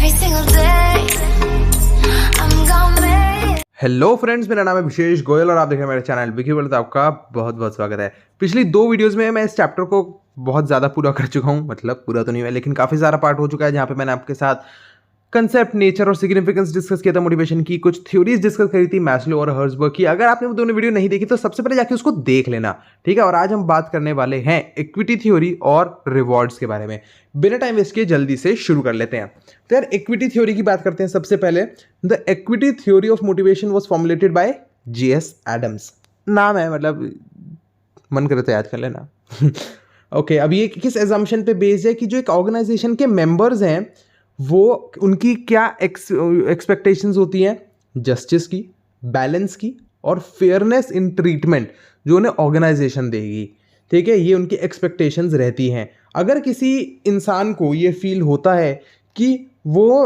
every single day. I'm gonna make. Hello friends, मेरा नाम है विशेष गोयल और आप देख रहे हैं मेरे चैनल विकी वर्ल्ड। आपका बहुत बहुत स्वागत है। पिछली 2 वीडियोस में मैं इस चैप्टर को बहुत ज़्यादा पूरा कर चुका हूँ, मतलब पूरा तो नहीं है लेकिन काफ़ी सारा पार्ट हो चुका है, जहाँ पे मैंने आपके साथ कंसेप्ट, नेचर और सिग्निफिकेंस डिस्कस किया था, मोटिवेशन की कुछ थ्योरीज डिस्कस करी थी, मैस्लो और हर्ट्जबर्ग की। अगर आपने वो दोनों वीडियो नहीं देखी तो सबसे पहले जाके उसको देख लेना, ठीक है। और आज हम बात करने वाले हैं इक्विटी थ्योरी और रिवॉर्ड्स के बारे में। बिना टाइम वेस्ट किए जल्दी से शुरू कर लेते हैं। तो यार इक्विटी थ्योरी की बात करते हैं सबसे पहले। The equity theory of motivation was formulated by J.S. Adams. नाम है, मतलब मन करे तो याद कर लेना। ओके, अब ये किस एजम्पशन पे बेस्ड है कि जो एक ऑर्गेनाइजेशन के मेंबर्स हैं वो उनकी क्या एक्सपेक्टेशंस होती हैं, जस्टिस की, बैलेंस की और फेयरनेस इन ट्रीटमेंट जो उन्हें ऑर्गेनाइजेशन देगी, ठीक है। ये उनकी एक्सपेक्टेशंस रहती हैं। अगर किसी इंसान को ये फील होता है कि वो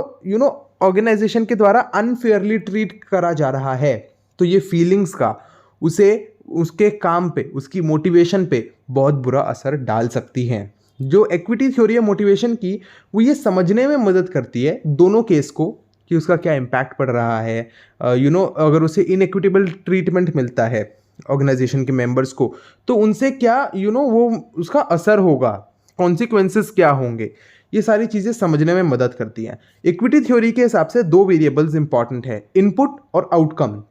ऑर्गेनाइजेशन के द्वारा अनफेयरली ट्रीट करा जा रहा है, तो ये फीलिंग्स का उसे उसके काम पे, उसकी मोटिवेशन पे बहुत बुरा असर डाल सकती हैं। जो इक्विटी थ्योरी है मोटिवेशन की, वो ये समझने में मदद करती है दोनों केस को कि उसका क्या इम्पैक्ट पड़ रहा है। अगर उसे इनइक्विटेबल ट्रीटमेंट मिलता है ऑर्गेनाइजेशन के मेंबर्स को, तो उनसे क्या वो उसका असर होगा, कॉन्सिक्वेंसेस क्या होंगे, ये सारी चीज़ें समझने में मदद करती हैं। इक्विटी थ्योरी के हिसाब से 2 वेरिएबल्स इंपॉर्टेंट है, इनपुट और आउटकम।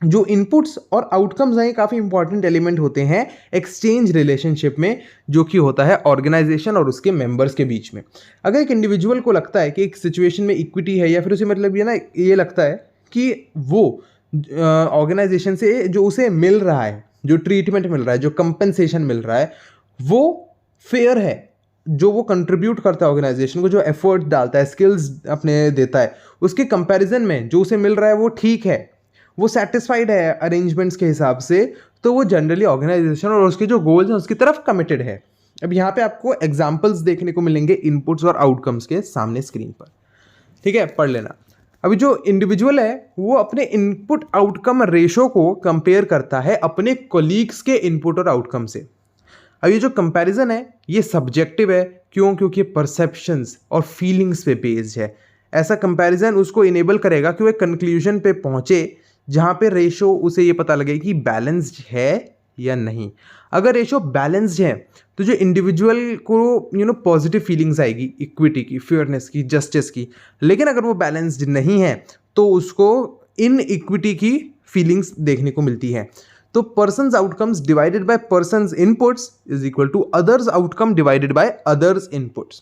जो इनपुट्स और आउटकम्स हैं काफ़ी इंपॉर्टेंट एलिमेंट होते हैं एक्सचेंज रिलेशनशिप में, जो कि होता है ऑर्गेनाइजेशन और उसके मेंबर्स के बीच में। अगर एक इंडिविजुअल को लगता है कि एक सिचुएशन में इक्विटी है, या फिर उसे मतलब ये लगता है कि वो ऑर्गेनाइजेशन से जो उसे मिल रहा है, जो ट्रीटमेंट मिल रहा है, जो कंपेंसेशन मिल रहा है, वो फेयर है, जो वो कंट्रीब्यूट करता है ऑर्गेनाइजेशन को, जो एफर्ट डालता है, स्किल्स अपने देता है, उसके कंपैरिजन में जो उसे मिल रहा है वो ठीक है, वो सेटिस्फाइड है अरेंजमेंट्स के हिसाब से, तो वो जनरली ऑर्गेनाइजेशन और उसके जो गोल्स हैं उसकी तरफ कमिटेड है। अब यहाँ पे आपको एग्जांपल्स देखने को मिलेंगे इनपुट्स और आउटकम्स के सामने स्क्रीन पर, ठीक है, पढ़ लेना। अभी जो इंडिविजुअल है वो अपने इनपुट आउटकम रेशो को कंपेयर करता है अपने कोलीग्स के इनपुट और आउटकम से। अब ये जो कंपैरिजन है ये सब्जेक्टिव है, क्योंकि परसेप्शंस और फीलिंग्स पे बेस्ड है। ऐसा कंपैरिजन उसको इनेबल करेगा कि वो एक कंक्लूजन पे पहुंचे जहाँ पे रेशो उसे ये पता लगे कि बैलेंस्ड है या नहीं। अगर रेशो बैलेंस्ड है तो जो इंडिविजुअल को पॉजिटिव फीलिंग्स आएगी इक्विटी की, फेयरनेस की, जस्टिस की। लेकिन अगर वो बैलेंस्ड नहीं है तो उसको इन इक्विटी की फीलिंग्स देखने को मिलती है। तो person's outcomes divided by person's inputs is equal to other's outcome divided by other's inputs.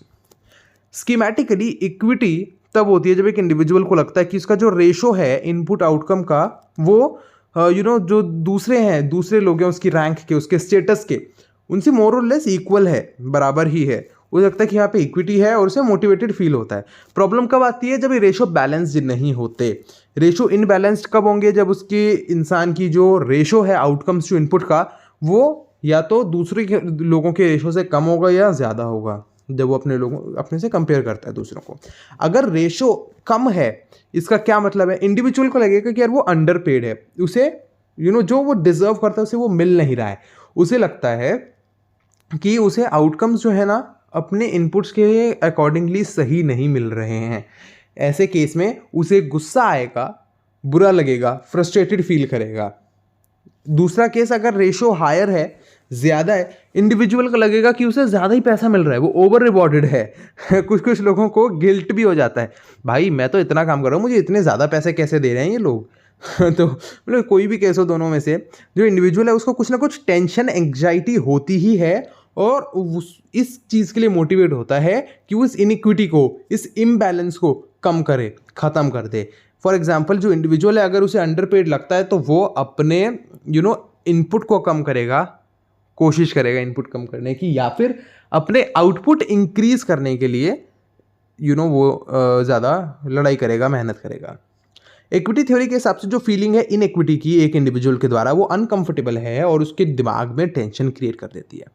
Schematically equity तब होती है जब एक इंडिविजुअल को लगता है कि इसका जो रेशो है इनपुट आउटकम का, वो जो दूसरे लोग हैं उसकी रैंक के, उसके स्टेटस के, उनसे मोर और लेस इक्वल है, बराबर ही है। उसे लगता है कि यहाँ पे इक्विटी है और उसे मोटिवेटेड फील होता है। प्रॉब्लम कब आती है? जब ये रेशो बैलेंस्ड नहीं होते। रेशो इनबैलेंस्ड कब होंगे? जब उसके इंसान की जो रेशो है आउटकम्स टू इनपुट का, वो या तो दूसरे लोगों के रेशो से कम होगा या ज़्यादा होगा, जब वो अपने से कंपेयर करता है दूसरों को। अगर रेशो कम है, इसका क्या मतलब है? इंडिविजुअल को लगेगा कि यार वो अंडर पेड है, उसे जो वो डिजर्व करता है उसे वो मिल नहीं रहा है। उसे लगता है कि उसे आउटकम्स जो है ना अपने इनपुट्स के अकॉर्डिंगली सही नहीं मिल रहे हैं। ऐसे केस में उसे गुस्सा आएगा, बुरा लगेगा, फ्रस्ट्रेटेड फील करेगा। दूसरा केस, अगर रेशो हायर है, ज़्यादा है, इंडिविजुअल को लगेगा कि उसे ज़्यादा ही पैसा मिल रहा है, वो ओवर रिवॉर्डेड है। कुछ लोगों को गिल्ट भी हो जाता है, भाई मैं तो इतना काम कर रहा हूँ, मुझे इतने ज़्यादा पैसे कैसे दे रहे हैं ये लोग। तो मतलब कोई भी केस हो दोनों में से, जो इंडिविजुअल है उसको कुछ ना कुछ टेंशन, एंग्जाइटी होती ही है, और इस चीज़ के लिए मोटिवेट होता है कि वो इस इनइक्विटी को, इस इम्बैलेंस को कम करे, ख़त्म कर दे। फॉर एग्जाम्पल, जो इंडिविजुअल है अगर उसे अंडरपेड लगता है तो वो अपने इनपुट को कम करेगा, कोशिश करेगा इनपुट कम करने की, या फिर अपने आउटपुट इंक्रीज करने के लिए वो ज़्यादा लड़ाई करेगा, मेहनत करेगा। इक्विटी थ्योरी के हिसाब से जो फीलिंग है इनइक्विटी की एक इंडिविजुअल के द्वारा, वो अनकंफर्टेबल है और उसके दिमाग में टेंशन क्रिएट कर देती है।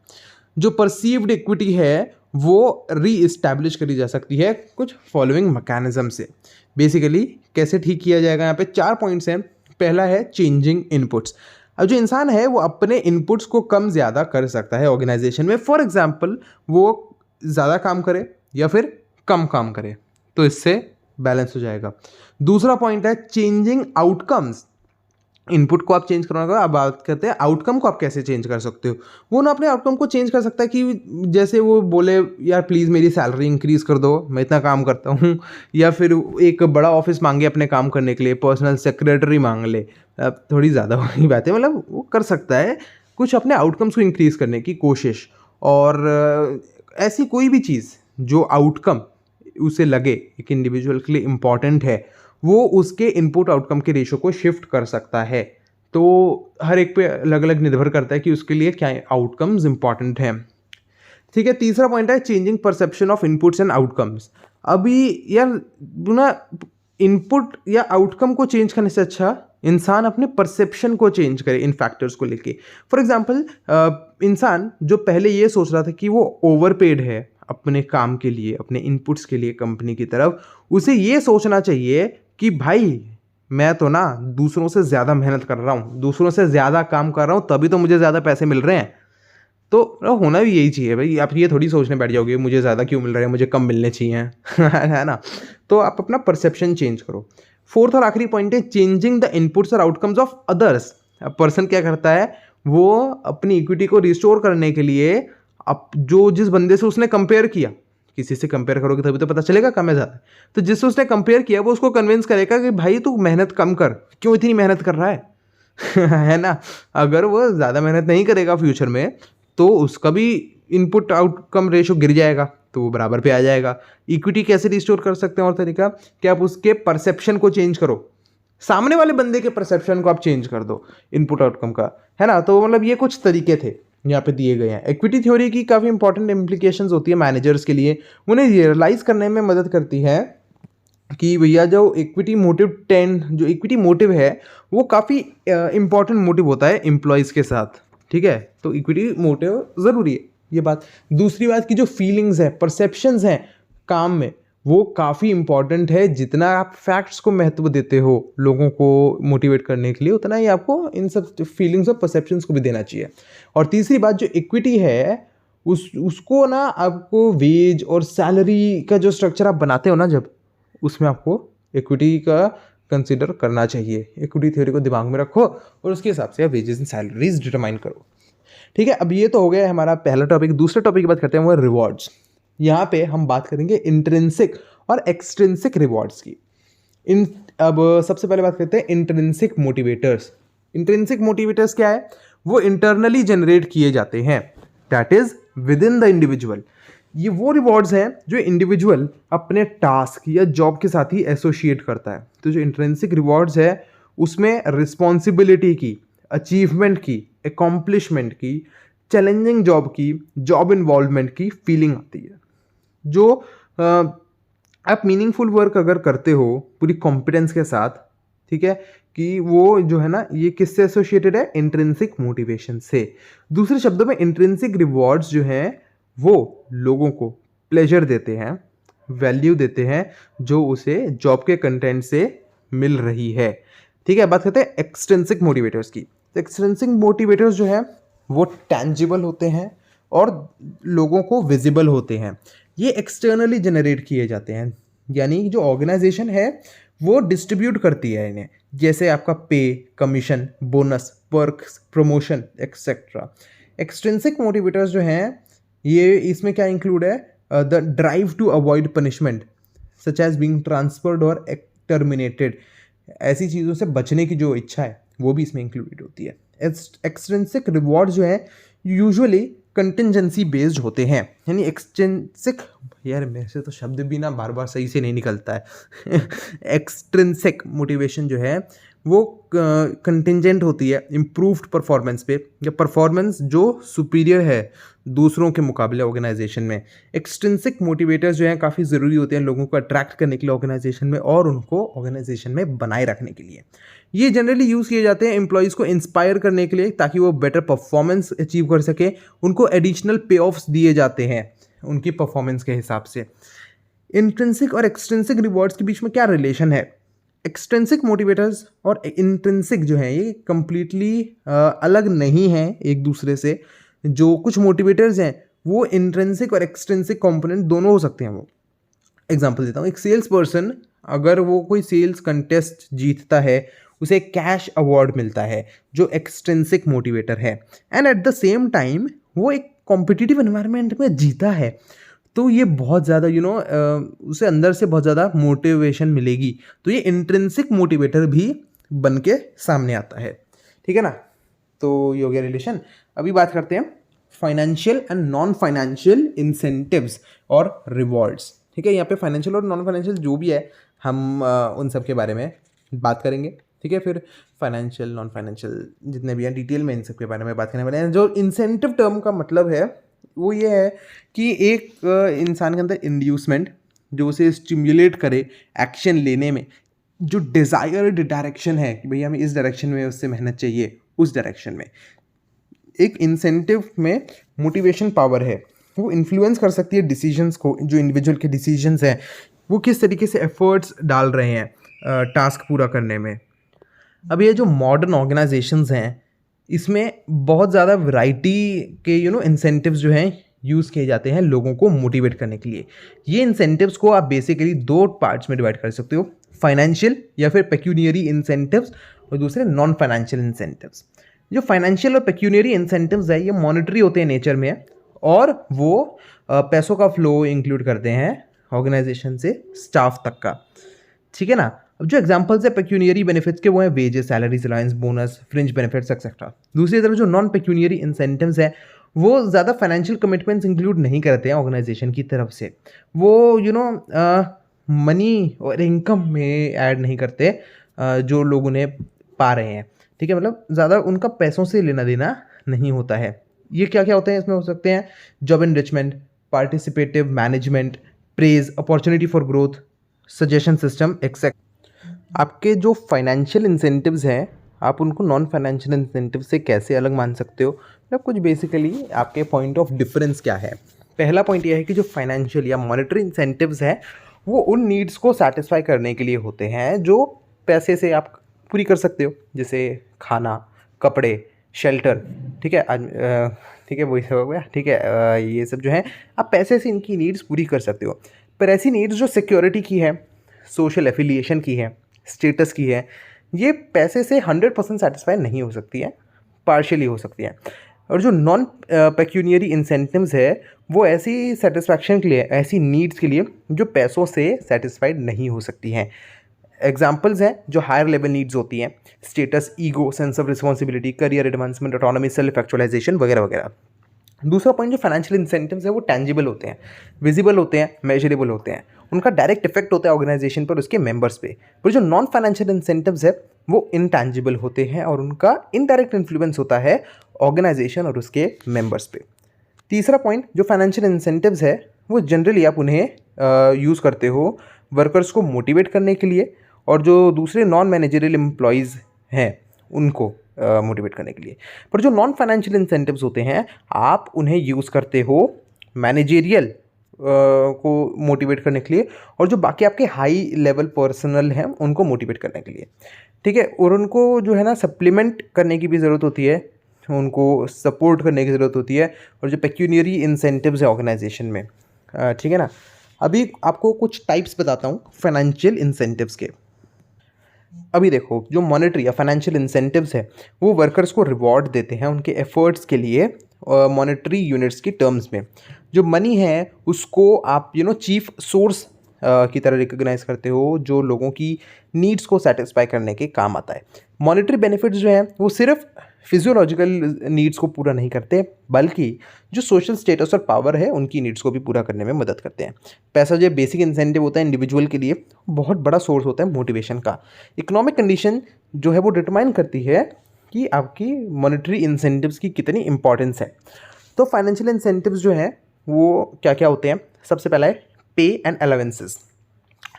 जो परसीव्ड इक्विटी है वो री इस्टेब्लिश करी जा सकती है कुछ फॉलोइंग मैकेनिज्म से। बेसिकली कैसे ठीक किया जाएगा? यहाँ पे 4 पॉइंट्स हैं। पहला है चेंजिंग इनपुट्स। अब जो इंसान है वो अपने इनपुट्स को कम ज़्यादा कर सकता है ऑर्गेनाइजेशन में। फॉर एग्जांपल, वो ज़्यादा काम करे या फिर कम काम करे, तो इससे बैलेंस हो जाएगा। दूसरा पॉइंट है चेंजिंग आउटकम्स। इनपुट को आप चेंज करना होगा। अब बात करते हैं आउटकम को आप कैसे चेंज कर सकते हो। वो ना अपने आउटकम को चेंज कर सकता है कि जैसे वो बोले यार प्लीज़ मेरी सैलरी इंक्रीज़ कर दो, मैं इतना काम करता हूँ, या फिर एक बड़ा ऑफिस मांगे अपने काम करने के लिए, पर्सनल सेक्रेटरी मांग ले, अब थोड़ी ज़्यादा बड़ी बात है, मतलब वो कर सकता है कुछ अपने आउटकम्स को इंक्रीज़ करने की कोशिश। और ऐसी कोई भी चीज़ जो आउटकम उसे लगे एक इंडिविजुअल के लिए इम्पॉर्टेंट है, वो उसके इनपुट आउटकम के रेशो को शिफ्ट कर सकता है। तो हर एक पे अलग अलग निर्भर करता है कि उसके लिए क्या आउटकम्स इंपॉर्टेंट हैं। ठीक है, तीसरा पॉइंट है changing perception of inputs and outcomes. अभी यार ना इनपुट या आउटकम को चेंज करने से अच्छा इंसान अपने परसेप्शन को चेंज करे इन फैक्टर्स को लेके। फॉर एग्जांपल इंसान जो पहले ये सोच रहा था कि वो ओवरपेड है अपने काम के लिए, अपने इनपुट्स के लिए कंपनी की तरफ, उसे ये सोचना चाहिए कि भाई मैं तो ना दूसरों से ज़्यादा मेहनत कर रहा हूँ, दूसरों से ज़्यादा काम कर रहा हूँ, तभी तो मुझे ज़्यादा पैसे मिल रहे हैं। तो होना भी यही चाहिए भाई। आप ये थोड़ी सोचने बैठ जाओगे मुझे ज़्यादा क्यों मिल रहे हैं, मुझे कम मिलने चाहिए है ना। तो आप अपना परसेप्शन चेंज करो। फोर्थ और आखिरी पॉइंट है चेंजिंग द इनपुट्स और आउटकम्स ऑफ अदर्स। पर्सन क्या करता है, वो अपनी इक्विटी को रिस्टोर करने के लिए अब जो जिस बंदे से उसने कंपेयर किया, किसी से कंपेयर करोगे तभी तो पता चलेगा कम है ज़्यादा, तो जिससे उसने कंपेयर किया वो उसको कन्विंस करेगा कि भाई तू मेहनत कम कर, क्यों इतनी मेहनत कर रहा है है ना। अगर वो ज़्यादा मेहनत नहीं करेगा फ्यूचर में तो उसका भी इनपुट आउटकम रेशो गिर जाएगा, तो वो बराबर पे आ जाएगा। इक्विटी कैसे रिस्टोर कर सकते हैं, और तरीका कि आप उसके परसेप्शन को चेंज करो, सामने वाले बंदे के परसेप्शन को आप चेंज कर दो इनपुट आउटकम का, है ना। तो मतलब ये कुछ तरीके थे यहाँ पे दिए गए हैं। इक्विटी थ्योरी की काफ़ी इंपॉर्टेंट इम्प्लीकेशंस होती है मैनेजर्स के लिए, उन्हें रियलाइज़ करने में मदद करती है कि भैया जो इक्विटी मोटिव है वो काफ़ी इंपॉर्टेंट मोटिव होता है एम्प्लॉयज़ के साथ। ठीक है, तो इक्विटी मोटिव ज़रूरी है ये बात। दूसरी बात की जो फीलिंग्स हैं, परसेप्शंस हैं काम में, वो काफ़ी इंपॉर्टेंट है। जितना आप फैक्ट्स को महत्व देते हो लोगों को मोटिवेट करने के लिए, उतना ही आपको इन सब फीलिंग्स और परसेप्शंस को भी देना चाहिए। और तीसरी बात, जो इक्विटी है उसको ना आपको वेज और सैलरी का जो स्ट्रक्चर आप बनाते हो ना, जब उसमें आपको इक्विटी का कंसिडर करना चाहिए। इक्विटी थ्योरी को दिमाग में रखो और उसके हिसाब से आप वेजेस एंड सैलरीज डिटरमाइन करो। ठीक है, अब ये तो हो गया हमारा पहला टॉपिक। दूसरे टॉपिक की बात करते हैं वो रिवॉर्ड्स। यहाँ पे हम बात करेंगे इंट्रिंसिक और एक्सट्रिंसिक रिवॉर्ड्स की। अब सबसे पहले बात करते हैं इंट्रिंसिक मोटिवेटर्स। इंट्रिंसिक मोटिवेटर्स क्या है, वो इंटरनली जनरेट किए जाते हैं, that is with in the individual. ये वो रिवॉर्ड्स हैं जो इंडिविजुअल अपने टास्क या जॉब के साथ ही एसोशिएट करता है। तो जो इंट्रिंसिक रिवॉर्ड्स है उसमें रिस्पॉन्सिबिलिटी की, अचीवमेंट की, अकॉम्प्लिशमेंट की, चैलेंजिंग जॉब की, जॉब इन्वॉल्वमेंट की फीलिंग आती है। जो आप मीनिंगफुल वर्क अगर करते हो पूरी कॉम्पिटेंस के साथ, ठीक है, कि वो जो है ना ये किससे एसोसिएटेड है, इंट्रिंसिक मोटिवेशन से। दूसरे शब्दों में इंट्रिंसिक रिवॉर्ड्स जो हैं वो लोगों को प्लेजर देते हैं, वैल्यू देते हैं जो उसे जॉब के कंटेंट से मिल रही है। ठीक है, बात करते हैं एक्सट्रिंसिक मोटिवेटर्स की। एक्सट्रिंसिक मोटिवेटर्स जो है वो टैंजिबल होते हैं और लोगों को विजिबल होते हैं। ये एक्सटर्नली जनरेट किए जाते हैं, यानी जो ऑर्गेनाइजेशन है वो डिस्ट्रीब्यूट करती है इन्हें, जैसे आपका pay, commission, bonus, perks, promotion etcetera. Extrinsic motivators जो हैं ये इसमें क्या इंक्लूड है, the drive to avoid punishment such as being transferred और टर्मिनेटेड। ऐसी चीज़ों से बचने की जो इच्छा है वो भी इसमें इंक्लूडेड होती है। एक्सट्रिंसिक रिवॉर्ड जो है यूजुअली कंटिजेंसी बेस्ड होते हैं, यानी एक्सट्रिंसिक, यार मेरे से तो शब्द भी ना बार बार सही से नहीं निकलता है एक्सट्रिंसिक मोटिवेशन जो है वो कंटिजेंट होती है इम्प्रूव्ड परफॉर्मेंस पे, या परफॉर्मेंस जो सुपीरियर है दूसरों के मुकाबले ऑर्गेनाइजेशन में। एक्सट्रिंसिक मोटिवेटर्स जो हैं काफ़ी ज़रूरी होते हैं लोगों को अट्रैक्ट करने के लिए ऑर्गेनाइजेशन में और उनको ऑर्गेनाइजेशन में बनाए रखने के लिए। ये जनरली यूज़ किए जाते हैं एम्प्लॉयज़ को इंस्पायर करने के लिए ताकि वो बेटर परफॉर्मेंस अचीव कर सके। उनको एडिशनल पे ऑफ्स दिए जाते हैं उनकी परफॉर्मेंस के हिसाब से। इंट्रिंसिक और एक्सट्रिंसिक रिवॉर्ड्स के बीच में क्या रिलेशन है? एक्सट्रिंसिक मोटिवेटर्स और इंट्रिंसिक जो है ये कंप्लीटली अलग नहीं हैं एक दूसरे से। जो कुछ मोटिवेटर्स हैं वो इंट्रिंसिक और एक्सट्रिंसिक कंपोनेंट दोनों हो सकते हैं। वो एग्जांपल देता हूँ, एक सेल्स पर्सन अगर वो कोई सेल्स कंटेस्ट जीतता है उसे कैश अवार्ड मिलता है जो एक्सट्रिंसिक मोटिवेटर है। And at the same time वो एक कॉम्पिटिटिव एनवायरनमेंट में जीता है तो ये बहुत ज़्यादा उसे अंदर से बहुत ज़्यादा मोटिवेशन मिलेगी, तो ये इंट्रिंसिक मोटिवेटर भी बन के सामने आता है। ठीक है ना, तो ये हो गया रिलेशन। अभी बात करते हैं financial and non financial incentives और रिवॉर्ड्स। ठीक है, यहाँ पे फाइनेंशियल और नॉन फाइनेंशियल जो भी है हम उन सब के बारे में बात करेंगे। ठीक है, फिर फाइनेंशियल नॉन फाइनेंशियल जितने भी हैं डिटेल में इन सब के बारे में बात करने वाले हैं। जो इंसेंटिव टर्म का मतलब है वो ये है कि एक इंसान के अंदर इंड्यूसमेंट जो उसे स्टिमुलेट करे एक्शन लेने में, जो डिज़ायर्ड डायरेक्शन है कि भैया हमें इस डायरेक्शन में उससे मेहनत चाहिए, उस डायरेक्शन में एक इंसेंटिव में मोटिवेशन पावर है, वो इन्फ्लुएंस कर सकती है डिसीजंस को। जो इंडिविजुअल के डिसीजंस हैं वो किस तरीके से एफर्ट्स डाल रहे हैं टास्क पूरा करने में। अब ये जो मॉडर्न ऑर्गेनाइजेशंस हैं इसमें बहुत ज़्यादा वैरायटी के इंसेंटिव्स जो हैं यूज़ किए जाते हैं लोगों को मोटिवेट करने के लिए। ये इंसेंटिव्स को आप बेसिकली दो पार्ट्स में डिवाइड कर सकते हो, फाइनेंशियल या फिर पेक्यूनियरी इंसेंटिव्स और दूसरे नॉन फाइनेंशियल इंसेंटिव्स। जो फाइनेंशियल और पेक्यूनियरी इंसेंटिव्स है ये मॉनेटरी होते हैं नेचर में और वो पैसों का फ्लो इंक्लूड करते हैं ऑर्गेनाइजेशन से स्टाफ तक का। ठीक है ना, अब जो एग्जांपल्स है पेक्यूनियरी बेनिफिट्स के वो हैं wages, salaries, allowance, bonus, fringe benefits etcetera. दूसरी तरफ जो नॉन पेक्यूनियरी इंसेंटिव्स है वो ज़्यादा फाइनेंशियल कमिटमेंट्स इंक्लूड नहीं करते हैं ऑर्गेनाइजेशन की तरफ से, वो मनी और इनकम में ऐड नहीं करते जो लोग उन्हें पा रहे हैं। ठीक है, मतलब ज़्यादा उनका पैसों से लेना देना नहीं होता है। ये क्या क्या होते हैं इसमें, हो सकते हैं job enrichment, participative management, praise, opportunity for growth, suggestion system etcetera. आपके जो फाइनेंशियल इंसेंटिव्स हैं आप उनको नॉन फाइनेंशियल इंसेंटिव से कैसे अलग मान सकते हो, मतलब कुछ बेसिकली आपके पॉइंट ऑफ डिफरेंस क्या है। पहला पॉइंट यह है कि जो फाइनेंशियल या मॉनेटरी इंसेंटिव्स हैं वो उन नीड्स को सेटिस्फाई करने के लिए होते हैं जो पैसे से आप पूरी कर सकते हो, जैसे खाना, कपड़े, शेल्टर। ठीक है, ठीक है वही सब हो गया। ठीक है, ये सब जो है आप पैसे से इनकी नीड्स पूरी कर सकते हो। पर ऐसी नीड्स जो सिक्योरिटी की है, सोशल एफिलिएशन की है, स्टेटस की है, ये पैसे से 100% सेटिस्फाई नहीं हो सकती है, पार्शियली हो सकती है। और जो नॉन पेक्यूनियरी इंसेंटिव्स है वो ऐसी सेटिस्फैक्शन के लिए, ऐसी नीड्स के लिए जो पैसों से सेटिस्फाइड नहीं हो सकती हैं। एग्जाम्पल्स हैं जो हायर लेवल नीड्स होती हैं, status, ego, sense of responsibility, career advancement, autonomy, self actualization वगैरह वगैरह। दूसरा पॉइंट जो फाइनेंशियल इंसेंटिव्स है वो टेंजिबल होते हैं, विजिबल होते हैं, मेजरेबल होते हैं, उनका डायरेक्ट इफेक्ट होता है ऑर्गेनाइजेशन पर, उसके मेंबर्स पे। पर जो नॉन फाइनेंशियल इंसेंटिव्स है वो इनटेंजिबल होते हैं और उनका इनडायरेक्ट इन्फ्लुएंस होता है ऑर्गेनाइजेशन और उसके मेंबर्स पे। तीसरा पॉइंट जो फाइनेंशियल इंसेंटिव्स है वो जनरली आप उन्हें यूज़ करते हो वर्कर्स को मोटिवेट करने के लिए और जो दूसरे नॉन मैनेजरियल एम्प्लॉयज़ हैं उनको मोटिवेट करने के लिए। पर जो नॉन फाइनेंशियल इंसेंटिव्स होते हैं आप उन्हें यूज़ करते हो मैनेजेरियल को मोटिवेट करने के लिए और जो बाकी आपके हाई लेवल पर्सनल हैं उनको मोटिवेट करने के लिए। ठीक है, और उनको जो है ना सप्लीमेंट करने की भी ज़रूरत होती है, उनको सपोर्ट करने की ज़रूरत होती है। और जो पेक्यूनियरी इंसेंटिव्स है ऑर्गेनाइजेशन में, ठीक है ना। अभी आपको कुछ टाइप्स बताता हूँ फाइनेंशियल इंसेंटिव्स के। अभी देखो जो मॉनेटरी या फाइनेंशियल इंसेंटिव्स है वो वर्कर्स को रिवॉर्ड देते हैं उनके एफर्ट्स के लिए मॉनेटरी यूनिट्स की टर्म्स में। जो मनी है उसको आप चीफ सोर्स की तरह रिकॉग्नाइज करते हो जो लोगों की नीड्स को सेटिस्फाई करने के काम आता है। मॉनेटरी बेनिफिट्स जो हैं वो सिर्फ फिजियोलॉजिकल नीड्स को पूरा नहीं करते बल्कि जो सोशल स्टेटस और पावर है उनकी नीड्स को भी पूरा करने में मदद करते हैं। पैसा जो बेसिक इंसेंटिव होता है इंडिविजुअल के लिए बहुत बड़ा सोर्स होता है मोटिवेशन का। इकोनॉमिक कंडीशन जो है वो डिटरमाइन करती है कि आपकी मॉनेटरी इंसेंटिव्स की कितनी इंपॉर्टेंस है। तो फाइनेंशियल इंसेंटिव्स जो हैं वो क्या क्या होते हैं, सबसे पहला है पे एंड अलाउंसेस।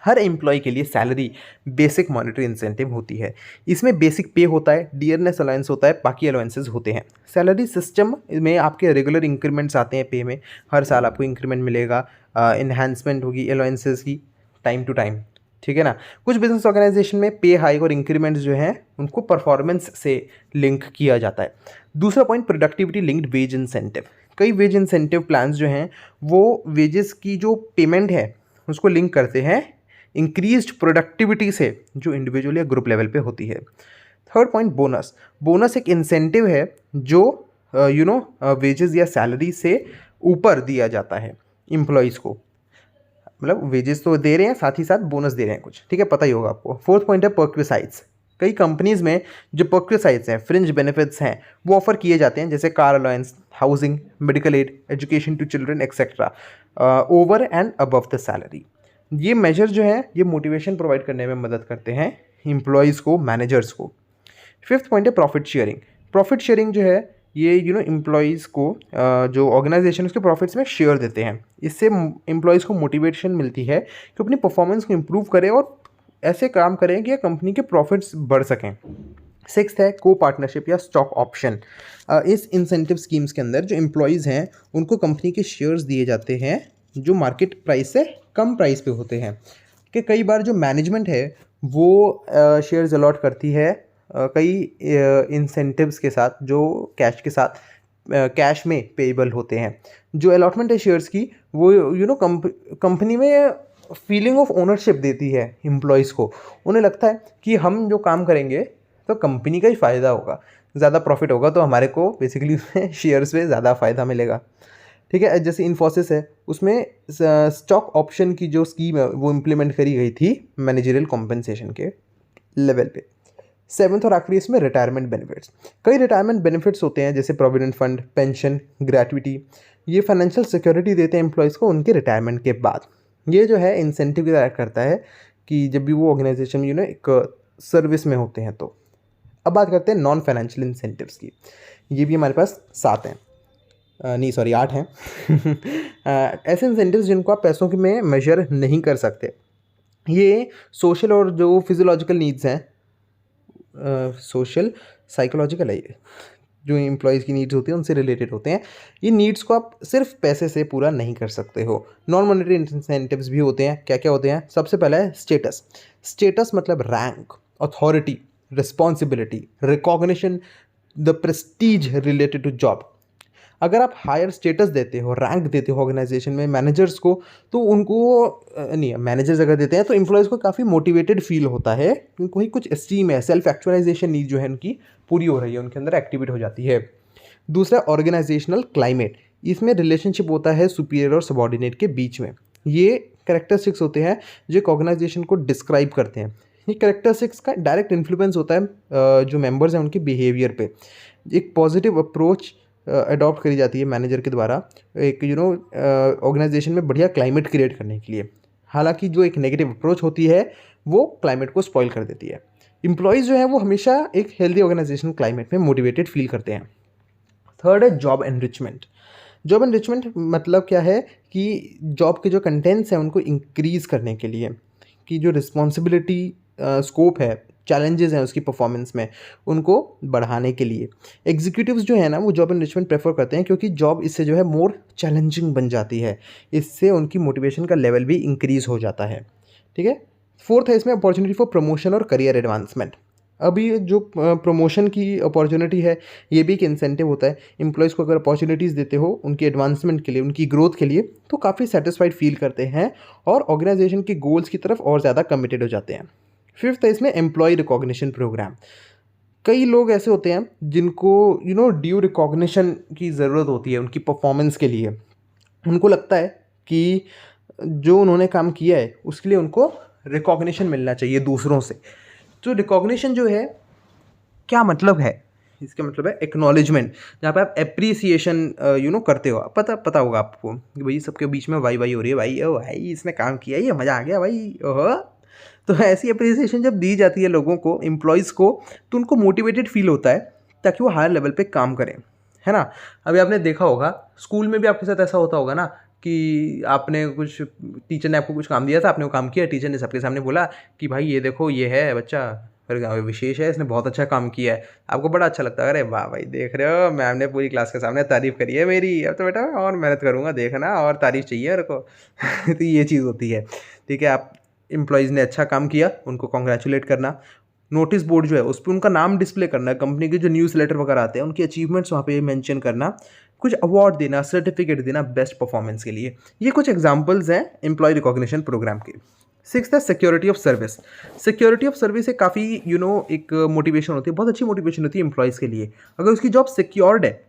हर एम्प्लॉय के लिए सैलरी बेसिक मॉनेटरी इंसेंटिव होती है। इसमें बेसिक पे होता है, डियरनेस अलाउंस होता है, बाकी अलाउंसेस होते हैं। सैलरी सिस्टम में आपके रेगुलर इंक्रीमेंट्स आते हैं पे में, हर साल आपको इंक्रीमेंट मिलेगा, इन्हांसमेंट होगी अलाउंसेस की टाइम टू टाइम। ठीक है ना। कुछ बिजनेस ऑर्गेनाइजेशन में पे हाइक और इंक्रीमेंट्स जो हैं उनको परफॉर्मेंस से लिंक किया जाता है। दूसरा point productivity linked wage incentive. कई वेज इंसेंटिव प्लान्स जो हैं वो वेजेस की जो पेमेंट है उसको लिंक करते हैं इंक्रीज्ड प्रोडक्टिविटी से जो इंडिविजुअल या ग्रुप लेवल पे होती है। Third point bonus. बोनस एक इंसेंटिव है जो वेजेस या सैलरी से ऊपर दिया जाता है एम्प्लॉयज़ को, मतलब वेजेस तो दे रहे हैं साथ ही साथ बोनस दे रहे हैं कुछ, ठीक है, पता ही होगा आपको। फोर्थ पॉइंट है पर्क्विसाइड्स। कई कंपनीज़ में जो पर्क्विसाइड्स हैं, फ्रिंज बेनिफिट्स हैं, वो ऑफर किए जाते हैं, जैसे car allowance, housing, medical aid, education to children etcetera, over and above the salary. ये मेजर जो है ये मोटिवेशन प्रोवाइड करने में मदद करते हैं एम्प्लॉयज़ को, मैनेजर्स को। फिफ्थ पॉइंट है प्रॉफिट शेयरिंग। प्रॉफिट शेयरिंग जो है ये एम्प्लॉयज़ को जो ऑर्गेनाइजेशन उसके प्रॉफिट्स में शेयर देते हैं। इससे एम्प्लॉयज़ को मोटिवेशन मिलती है कि अपनी परफॉर्मेंस को इम्प्रूव करें और ऐसे काम करें कि कंपनी के प्रॉफिट्स बढ़ सकें। सिक्स्थ है को पार्टनरशिप या स्टॉक ऑप्शन। इस इंसेंटिव स्कीम्स के अंदर जो एम्प्लॉयज़ हैं उनको कंपनी के शेयर्स दिए जाते हैं जो मार्केट प्राइस से कम प्राइस पे होते हैं। कि कई बार जो मैनेजमेंट है वो शेयर्स अलॉट करती है कई इंसेंटिव्स के साथ जो कैश के साथ कैश में पेएबल होते हैं। जो अलॉटमेंट है शेयर्स की वो कंपनी में फीलिंग ऑफ ओनरशिप देती है एम्प्लॉयज़ को। उन्हें लगता है कि हम जो काम करेंगे तो कंपनी का ही फ़ायदा होगा, ज़्यादा प्रॉफिट होगा तो हमारे को बेसिकली उसमें शेयर्स में ज़्यादा फ़ायदा मिलेगा, ठीक है। जैसे इन्फोसिस है उसमें स्टॉक ऑप्शन की जो स्कीम है वो इम्प्लीमेंट करी गई थी मैनेजरियल कॉम्पेंसेशन के लेवल पे। सेवन्थ और आखिरी इसमें रिटायरमेंट बेनिफिट्स। कई रिटायरमेंट बेनिफिट्स होते हैं जैसे प्रोविडेंट फंड, पेंशन, ग्रेट्युटी। ये फाइनेंशियल सिक्योरिटी देते हैं एम्प्लॉयज़ को उनके रिटायरमेंट के बाद। ये जो है इंसेंटिव की तरह करता है कि जब भी वो ऑर्गेनाइजेशन में एक सर्विस में होते हैं। तो अब बात करते हैं नॉन फाइनेंशियल इंसेंटिव्स की। ये भी हमारे पास 7 हैं, नहीं सॉरी 8 हैं। ऐसे इंसेंटिव्स जिनको आप पैसों में मेजर नहीं कर सकते। ये सोशल और जो फिजियोलॉजिकल नीड्स हैं, सोशल साइकोलॉजिकल है, ये जो एम्प्लॉयज़ की नीड्स होती हैं उनसे रिलेटेड होते हैं। ये नीड्स को आप सिर्फ पैसे से पूरा नहीं कर सकते हो। नॉन मॉनेटरी इंसेंटिव्स भी होते हैं। क्या क्या होते हैं? सबसे पहला है स्टेटस। स्टेटस मतलब rank, authority, responsibility, recognition, the prestige related to job. अगर आप हायर स्टेटस देते हो, रैंक देते हो ऑर्गेनाइजेशन में मैनेजर्स को, तो उनको नहीं, मैनेजर्स अगर देते हैं तो एम्प्लॉयज़ को काफ़ी मोटिवेटेड फील होता है, उनको ही कुछ एस्टीम है, सेल्फ एक्चुअलाइजेशन नीड जो है उनकी पूरी हो रही है, उनके अंदर एक्टिवेट हो जाती है। दूसरा ऑर्गेनाइजेशनल क्लाइमेट। इसमें रिलेशनशिप होता है सुपीरियर और सबॉर्डिनेट के बीच में। ये कैरेक्टरिस्टिक्स होते हैं जो एक ऑर्गेनाइजेशन को डिस्क्राइब करते हैं। ये कैरेक्टरिस्टिक्स का डायरेक्ट इन्फ्लुएंस होता है जो मेंबर्स हैं उनके बिहेवियर पे। एक पॉजिटिव अप्रोच अडॉप्ट करी जाती है मैनेजर के द्वारा एक ऑर्गेनाइजेशन में बढ़िया क्लाइमेट क्रिएट करने के लिए। हालांकि जो एक नेगेटिव अप्रोच होती है वो क्लाइमेट को स्पॉइल कर देती है। एम्प्लॉयज़ जो है वो हमेशा एक हेल्दी ऑर्गेनाइजेशन क्लाइमेट में मोटिवेटेड फील करते हैं। थर्ड है जॉब एनरिचमेंट। जॉब एनरिचमेंट मतलब क्या है कि जॉब के जो कंटेंट्स हैं उनको इंक्रीज़ करने के लिए, कि जो रिस्पॉन्सिबिलिटी स्कोप है, चैलेंजेस हैं उसकी परफॉर्मेंस में, उनको बढ़ाने के लिए एग्जीक्यूटिव्स जो है ना वो जॉब एनरिचमेंट प्रेफर करते हैं, क्योंकि जॉब इससे जो है मोर चैलेंजिंग बन जाती है। इससे उनकी मोटिवेशन का लेवल भी इंक्रीज़ हो जाता है, ठीक है। फोर्थ है इसमें अपॉर्चुनिटी फॉर प्रमोशन और करियर एडवांसमेंट। अभी जो प्रमोशन की अपॉर्चुनिटी है ये भी एक इंसेंटिव होता है। एम्प्लॉयज़ को अगर अपॉर्चुनिटीज़ देते हो उनकी एडवांसमेंट के लिए, उनकी ग्रोथ के लिए, तो काफ़ी सेटिस्फाइड फील करते हैं और ऑर्गेनाइजेशन के गोल्स की तरफ और ज़्यादा कमिटेड हो जाते हैं। फिफ्थ है इसमें एम्प्लॉय रिकॉग्निशन प्रोग्राम। कई लोग ऐसे होते हैं जिनको ड्यू रिकॉग्निशन की ज़रूरत होती है उनकी परफॉर्मेंस के लिए। उनको लगता है कि जो उन्होंने काम किया है उसके लिए उनको रिकॉग्निशन मिलना चाहिए दूसरों से। तो रिकॉग्निशन जो है क्या मतलब है? इसका मतलब है एक्नॉलेजमेंट, जहाँ पे आप एप्रिसिएशन करते हो। पता होगा आपको कि भाई सबके बीच में वाई हो रही है, भाई ओ भाई इसने काम किया, ये मज़ा आ गया भाई, ओहो। तो ऐसी अप्रिसिएशन जब दी जाती है लोगों को, एम्प्लॉयज़ को, तो उनको मोटिवेटेड फील होता है ताकि वो हायर लेवल पे काम करें, है ना। अभी आपने देखा होगा स्कूल में भी आपके साथ ऐसा होता होगा ना कि आपने कुछ, टीचर ने आपको कुछ काम दिया था, आपने वो काम किया, टीचर ने सबके सामने बोला कि भाई ये देखो ये है बच्चा विशेष है, इसने बहुत अच्छा काम किया है। आपको बड़ा अच्छा लगता है, अरे वाह भाई देख रहे हो मैम ने पूरी क्लास के सामने तारीफ़ करी है मेरी, अब तो बेटा मैं और मेहनत करूँगा, देखना और तारीफ़ चाहिए मेरे को। तो ये चीज़ होती है, ठीक है। आप एम्प्लॉयज़ ने अच्छा काम किया, उनको कॉन्ग्रेचुलेट करना। नोटिस बोर्ड जो है उस पर उनका नाम डिस्प्ले करना, कंपनी के जो न्यूज़ लेटर वगैरह आते हैं उनकी अचीवमेंट्स वहाँ पे मेंशन करना, कुछ अवार्ड देना, सर्टिफिकेट देना बेस्ट परफॉर्मेंस के लिए। ये कुछ एग्जांपल्स हैं एम्प्लॉय रिकॉग्निशन प्रोग्राम के। सिक्स्थ है security of service. Security of service एक काफ़ी एक मोटिवेशन होती है, बहुत अच्छी मोटिवेशन होती है एम्प्लॉयज़ के लिए। अगर उसकी जॉब सिक्योर्ड है,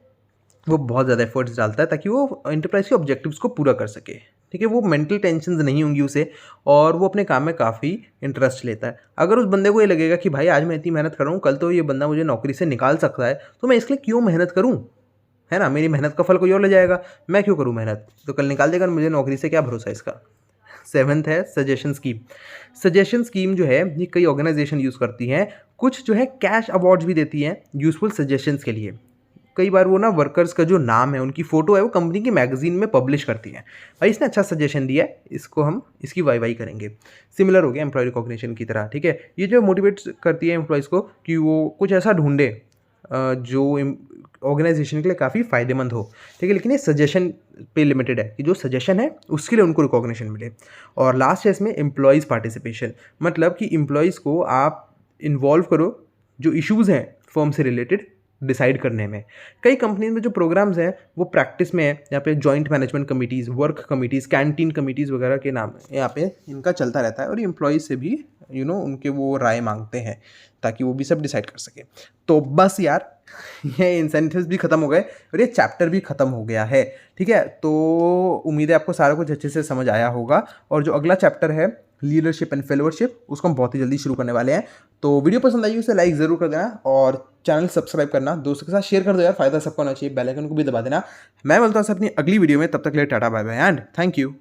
वो बहुत ज़्यादा एफर्ट्स डालता है ताकि वो एंटरप्राइज के ऑब्जेक्टिव्स को पूरा कर सके। ठीक है, वो मेंटल टेंशन नहीं होंगी उसे, और वो अपने काम में काफ़ी इंटरेस्ट लेता है। अगर उस बंदे को ये लगेगा कि भाई आज मैं इतनी मेहनत कर रहा हूँ, कल तो ये बंदा मुझे नौकरी से निकाल सकता है, तो मैं इसके लिए क्यों मेहनत करूँ, है ना। मेरी मेहनत का फल कोई और ले जाएगा, मैं क्यों करूँ मेहनत, तो कल निकाल देगा मुझे नौकरी से, क्या भरोसा है इसका। सेवन्थ है सजेशन स्कीम। सजेशन स्कीम जो है ये कई ऑर्गेनाइजेशन यूज़ करती हैं, कुछ जो है कैश अवार्ड्स भी देती हैं यूज़फुल सजेशंस के लिए। कई बार वो ना वर्कर्स का जो नाम है, उनकी फ़ोटो है, वो कंपनी की मैगजीन में पब्लिश करती हैं, भाई इसने अच्छा सजेशन दिया है, इसको हम इसकी वाई करेंगे। सिमिलर हो गया एम्प्लॉय रिकॉग्निशन की तरह। ठीक है, ये जो मोटिवेट करती है एम्प्लॉयज़ को कि वो कुछ ऐसा ढूंढे जो ऑर्गेनाइजेशन के लिए काफ़ी फ़ायदेमंद हो। ठीक है, लेकिन ये सजेशन पे लिमिटेड है कि जो सजेशन है उसके लिए उनको रिकॉग्निशन मिले। और लास्ट है इसमें एम्प्लॉयज़ पार्टिसिपेशन, मतलब कि एम्प्लॉयज़ को आप इन्वॉल्व करो जो इश्यूज़ हैं फर्म से रिलेटेड डिसाइड करने में। कई कंपनीज में जो प्रोग्राम्स हैं वो प्रैक्टिस में है, यहाँ पे joint management committees, work committees, canteen committees वगैरह के नाम यहाँ पे इनका चलता रहता है, और एम्प्लॉयज़ से भी उनके वो राय मांगते हैं ताकि वो भी सब डिसाइड कर सके। तो बस यार, ये इंसेंटिव्स भी ख़त्म हो गए और ये चैप्टर भी ख़त्म हो गया है। ठीक है, तो उम्मीद है आपको सारा कुछ अच्छे से समझ आया होगा, और जो अगला चैप्टर है लीडरशिप एंड फेलोशिप, उसको हम बहुत ही जल्दी शुरू करने वाले हैं। तो वीडियो पसंद आई उसे लाइक ज़रूर कर देना, और चैनल सब्सक्राइब करना, दोस्तों के साथ शेयर कर दो यार, फ़ायदा सबको होना चाहिए। बेल आइकन को भी दबा देना। मैं मिलता हूँ अपनी अगली वीडियो में, तब तक के लिए tata bye bye and thank you.